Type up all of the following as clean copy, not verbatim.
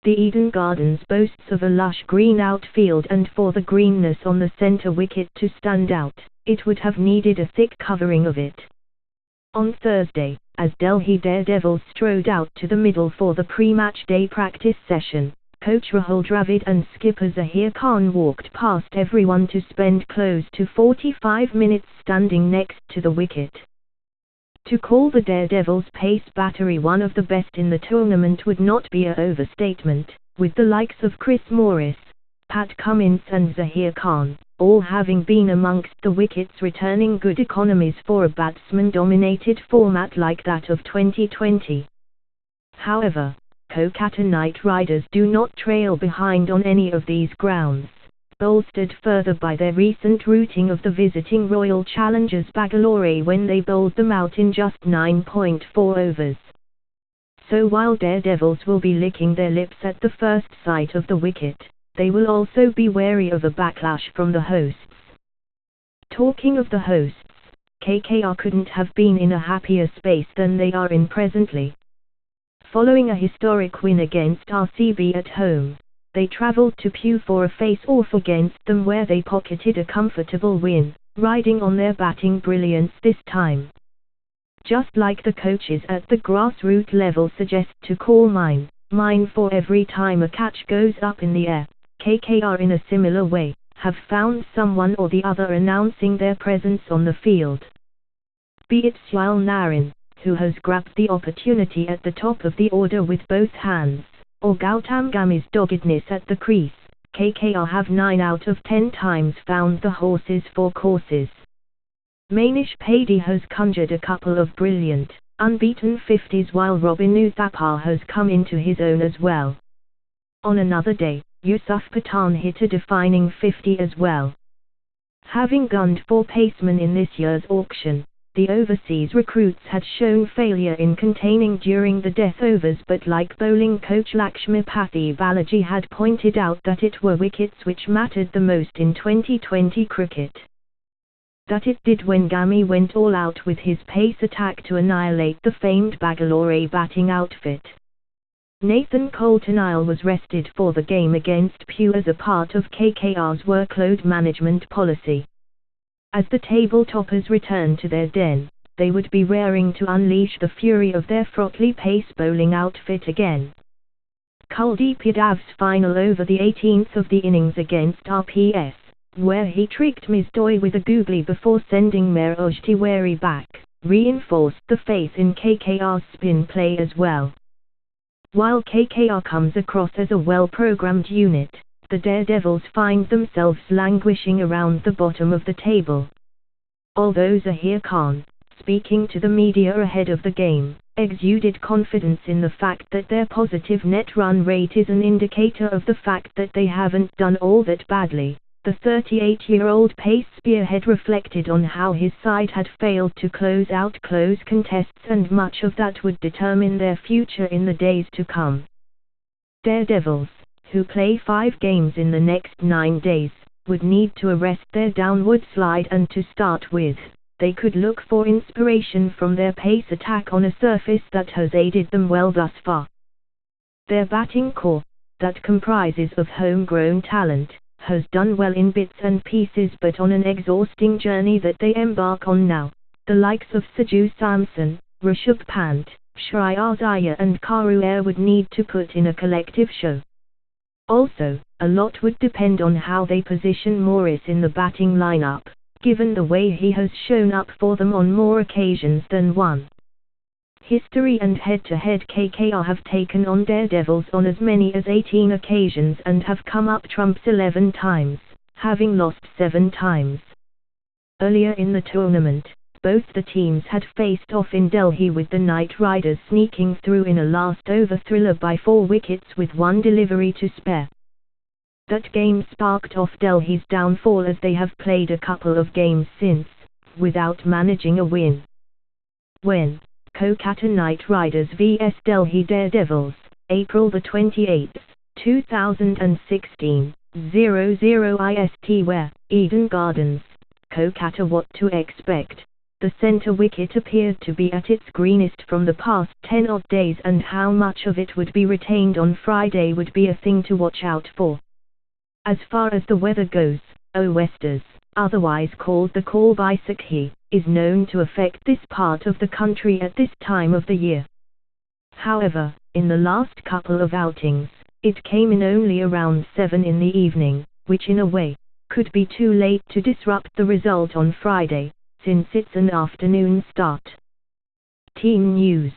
The Eden Gardens boasts of a lush green outfield, and for the greenness on the center wicket to stand out, it would have needed a thick covering of it. On Thursday, as Delhi Daredevils strode out to the middle for the pre-match day practice session, coach Rahul Dravid and skipper Zaheer Khan walked past everyone to spend close to 45 minutes standing next to the wicket. To call the Daredevils' pace battery one of the best in the tournament would not be an overstatement, with the likes of Chris Morris, Pat Cummins and Zaheer Khan, all having been amongst the wickets, returning good economies for a batsman-dominated format like that of 2020. However, Kolkata Knight Riders do not trail behind on any of these grounds, bolstered further by their recent routing of the visiting Royal Challengers Bangalore when they bowled them out in just 9.4 overs. So while Daredevils will be licking their lips at the first sight of the wicket, they will also be wary of a backlash from the hosts. Talking of the hosts, KKR couldn't have been in a happier space than they are in presently. Following a historic win against RCB at home, they travelled to Pune for a face-off against them where they pocketed a comfortable win, riding on their batting brilliance this time. Just like the coaches at the grassroots level suggest to call mine for every time a catch goes up in the air, KKR in a similar way, have found someone or the other announcing their presence on the field. Be it Sual Narin, who has grabbed the opportunity at the top of the order with both hands, or Gautam Gambhir's doggedness at the crease, KKR have 9 out of 10 times found the horses for courses. Manish Pade has conjured a couple of brilliant, unbeaten 50s while Robin Uthappa has come into his own as well. On another day, Yusuf Pathan hit a defining 50 as well. Having gunned for pacemen in this year's auction, the overseas recruits had shown failure in containing during the death overs, but like bowling coach Lakshmipathy Balaji had pointed out, that it were wickets which mattered the most in 2020 cricket. That it did when Gami went all out with his pace attack to annihilate the famed Bangalore batting outfit. Nathan Coulter-Nile was rested for the game against Pune as a part of KKR's workload management policy. As the table toppers returned to their den, they would be raring to unleash the fury of their Frotley pace bowling outfit again. Kuldeep Yadav's final over the 18th of the innings against RPS, where he tricked Ms. Doy with a googly before sending Mehroj Tiwari back, reinforced the faith in KKR's spin play as well. While KKR comes across as a well-programmed unit, the Daredevils find themselves languishing around the bottom of the table. Although Zaheer Khan, speaking to the media ahead of the game, exuded confidence in the fact that their positive net run rate is an indicator of the fact that they haven't done all that badly, the 38-year-old pace spearhead reflected on how his side had failed to close out close contests, and much of that would determine their future in the days to come. Daredevils, who play 5 games in the next 9 days, would need to arrest their downward slide, and to start with, they could look for inspiration from their pace attack on a surface that has aided them well thus far. Their batting core, that comprises of homegrown talent, has done well in bits and pieces, but on an exhausting journey that they embark on now, the likes of Sanju Samson, Rishabh Pant, Shreyas Iyer and Karu would need to put in a collective show. Also, a lot would depend on how they position Morris in the batting lineup, given the way he has shown up for them on more occasions than one. History and head-to-head KKR have taken on Daredevils on as many as 18 occasions and have come up trumps 11 times, having lost 7 times. Earlier in the tournament, both the teams had faced off in Delhi, with the Knight Riders sneaking through in a last-over thriller by 4 wickets with 1 delivery to spare. That game sparked off Delhi's downfall, as they have played a couple of games since, without managing a win. When Kolkata Knight Riders vs Delhi Daredevils, April the 28th, 2016, 00 IST, where Eden Gardens, Kolkata. What to expect? the center wicket appeared to be at its greenest from the past 10 odd days, and how much of it would be retained on Friday would be a thing to watch out for. As far as the weather goes, Westers, otherwise called the Kalbai Sakhi, is known to affect this part of the country at this time of the year. However, in the last couple of outings, it came in only around 7 in the evening, which in a way, could be too late to disrupt the result on Friday, since it's an afternoon start. Team news: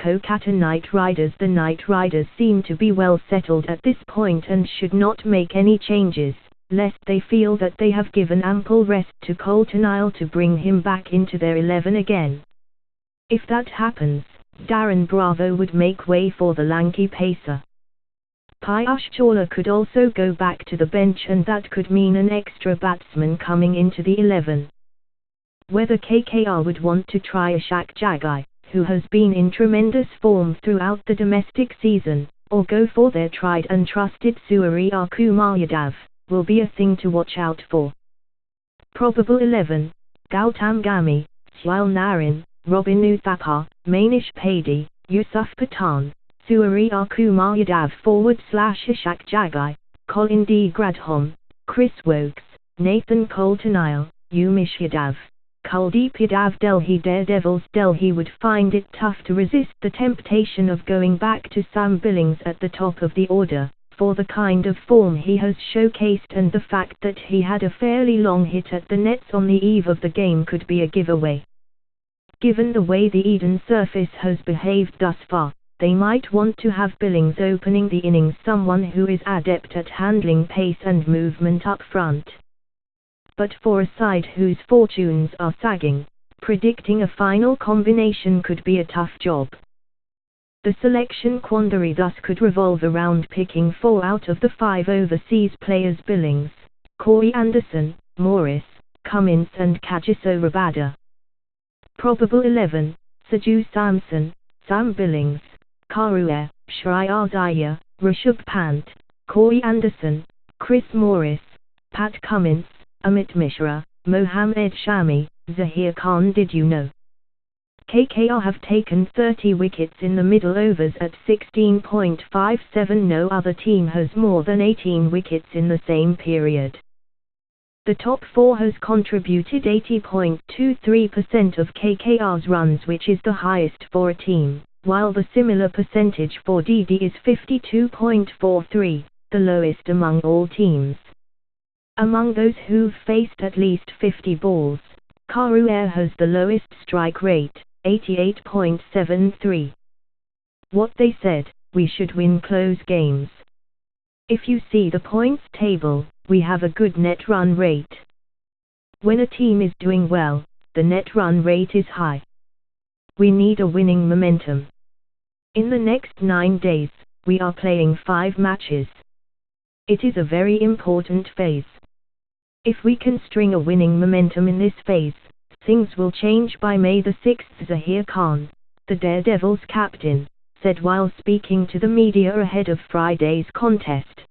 Kolkata Knight Riders. The Knight Riders seem to be well settled at this point and should not make any changes, lest they feel that they have given ample rest to Coulter-Nile to bring him back into their 11 again. If that happens, Darren Bravo would make way for the lanky pacer. Piyush Chawla could also go back to the bench, and that could mean an extra batsman coming into the 11. Whether KKR would want to try Ishaq Jagai, who has been in tremendous form throughout the domestic season, or go for their tried and trusted Surya Kumar Yadav, will be a thing to watch out for. Probable 11: Gautam Gami, Syal Narin, Robin Uthappa, Manish Padi, Yusuf Pathan, Surya Kumar Yadav /Ishaq Jagai, Colin D. Gradham, Chris Wokes, Nathan Coulter-Nile, Umesh Yadav, Kuldeep Yadav. Delhi Daredevils. Delhi would find it tough to resist the temptation of going back to Sam Billings at the top of the order, for the kind of form he has showcased and the fact that he had a fairly long hit at the nets on the eve of the game could be a giveaway. Given the way the Eden surface has behaved thus far, they might want to have Billings opening the innings, someone who is adept at handling pace and movement up front. But for a side whose fortunes are sagging, predicting a final combination could be a tough job. The selection quandary thus could revolve around picking 4 out of the 5 overseas players: Billings, Corey Anderson, Morris, Cummins and Kagiso Rabada. Probable 11: Saju Samson, Sam Billings, Karuer, Shreyas Iyer, Rishabh Pant, Corey Anderson, Chris Morris, Pat Cummins, Amit Mishra, Mohammed Shami, Zaheer Khan. Did you know KKR have taken 30 wickets in the middle overs at 16.57? No other team has more than 18 wickets in the same period. The top 4 has contributed 80.23% of KKR's runs, which is the highest for a team, while the similar percentage for DD is 52.43, the lowest among all teams. Among those who've faced at least 50 balls, Karuer has the lowest strike rate, 88.73. What they said: we should win close games. If you see the points table, we have a good net run rate. When a team is doing well, the net run rate is high. We need a winning momentum. In the next 9 days, we are playing 5 matches. It is a very important phase. If we can string a winning momentum in this phase, things will change by May the 6th. Zaheer Khan, the Daredevils captain, said while speaking to the media ahead of Friday's contest.